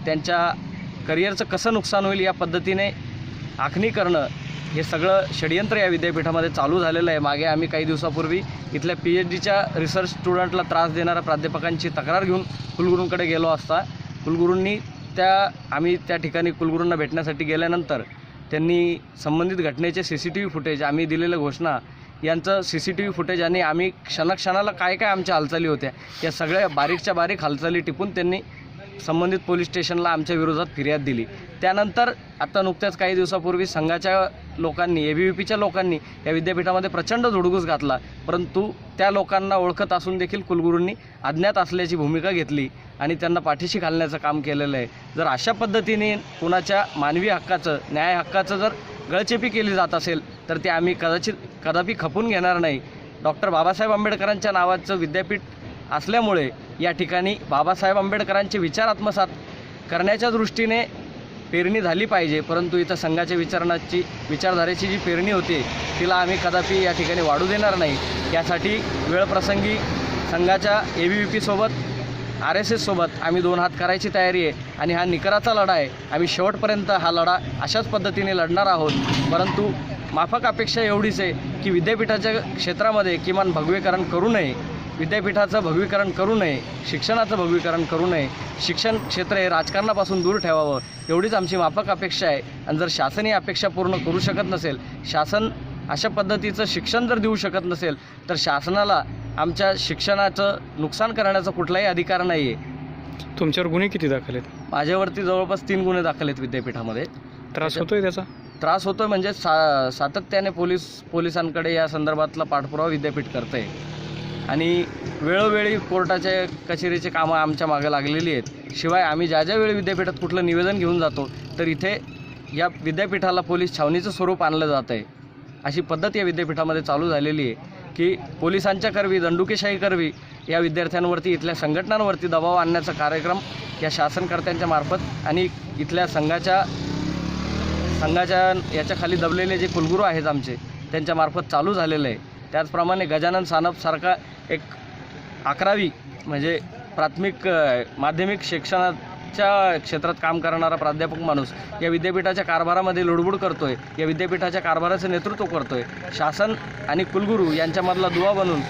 त्यांच्या करिअरचं कसं नुकसान होईल या पद्धतीने आखणी करणं हे सगळं षडयंत्र या विद्यापीठामध्ये चालू झालेलं आहे। मागे आम्ही काही दिवसापूर्वी इथल्या PhDच्या रिसर्च स्टुडंटला त्रास देणाऱ्या प्राध्यापकांची तक्रार घेऊन कुलगुरूंकडे गेलो असता कुलगुरूंनी आम्ही त्या ठिकाणी कुलगुरूंना भेटण्यासाठी गेल्यानंतर त्यांनी संबंधित घटनेचे CCTV फुटेज, आम्ही दिलेल्या घोषणा यांचं CCTV फुटेज आणि आम्ही क्षणाला काय आमच्या हालचाली होत्या या सगळ्या बारीकच्या बारीक हालचाली टिपून त्यांनी संबंधित पोलीस स्टेशनला आमच्या विरोधात फिर्याद दिली। त्यानंतर आता नुकत्याच काही दिवसापूर्वी संघाच्या लोकांनी, ABVPच्या लोकांनी या विद्यापीठामध्ये प्रचंड धुडगूस घातला, परंतु त्या लोकांना ओळखत असून देखील कुलगुरूंनी अज्ञात असल्याची भूमिका घेतली आणि त्यांना पाठीशी घालण्याचं काम केलेलं आहे। जर अशा पद्धतीने कुणाच्या मानवी हक्काचं, न्याय हक्काचं जर गळचेपी केली जात असेल तर ते आम्ही कदापि खपून घेणार नाही। डॉक्टर बाबासाहेब आंबेडकरांच्या नावाचं विद्यापीठ असल्यामुळे या ठिकाणी बाबासाहेब आंबेडकरांचे विचार आत्मसात करण्याच्या दृष्टीने पेरणी झाली पाहिजे, परंतु इथं संघाच्या विचारधारेची जी पेरणी होती तिला आम्ही कदापि या ठिकाणी वाढू देणार नाही। यासाठी वेळप्रसंगी संघाच्या ABVP RSS सोबत आम्ही 2 हात करायची तयारी आहे आणि हा निकराचा लढा आहे। आम्ही शेवटपर्यंत हा लढा अशाच पद्धतीने लढणार आहोत, परंतु माफक अपेक्षा एवढीच आहे की विद्यापीठाच्या क्षेत्रामध्ये किमान भगवेकरण करू नये, विद्यापीठाचं भगवीकरण करू नये, शिक्षणाचं भगवीकरण करू नये, शिक्षण क्षेत्र हे राजकारणापासून दूर ठेवावं एवढीच आमची माफक अपेक्षा आहे। आणि जर शासन ही अपेक्षा पूर्ण करू शकत नसेल, शासन अशा पद्धतीचं शिक्षण जर देऊ शकत नसेल तर शासनाला आमच्या शिक्षणाचं नुकसान करण्याचा कुठलाही अधिकार नाही आहे। तुमच्यावर गुन्हे किती दाखल आहेत? माझ्यावरती जवळपास 3 गुन्हे दाखल आहेत विद्यापीठामध्ये। त्रास होतोय त्याचा? त्रास होतोय म्हणजे सातत्याने पोलिसांकडे या संदर्भातला पाठपुरावा विद्यापीठ करतं आहे आणि वेळोवेळी कोर्टाच्या कचेरीचे कामं आमच्या मागे लागलेली आहेत। शिवाय आम्ही ज्या वेळी विद्यापीठात कुठलं निवेदन घेऊन जातो तर इथे या विद्यापीठाला पोलीस छावणीचं स्वरूप आणलं जातं आहे। अशी पद्धत या विद्यापीठामध्ये चालू झालेली आहे की पोलिसांच्या करवी, दंडुकेशाही करवी या विद्यार्थ्यांवरती, इथल्या संघटनांवरती दबाव आणण्याचा कार्यक्रम या शासनकर्त्यांच्या मार्फत आणि इथल्या संघाच्या याच्या खाली दबलेले जे कुलगुरू आहेत आमचे त्यांच्यामार्फत चालू झालेलं आहे। त्याचप्रमाणे गजानन सानपसारखा एक 11वी म्हणजे प्राथमिक माध्यमिक शिक्षणाच्या क्षेत्रात काम करणारा प्राध्यापक माणूस या विद्यापीठाच्या कारभारामध्ये लुडबुड करतो आहे, या विद्यापीठाच्या कारभाराचं नेतृत्व करतो आहे। शासन आणि कुलगुरू यांच्यामधला दुवा बनून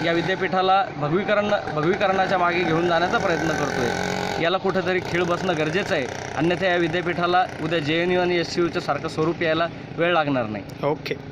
या विद्यापीठाला भगवीकरणाच्या मागे घेऊन जाण्याचा प्रयत्न करतो आहे। याला कुठेतरी खीळ बसणं गरजेचं आहे, अन्यथा या विद्यापीठाला उद्या JNU आणि SCUच्या सारखं स्वरूप यायला वेळ लागणार नाही। ओके.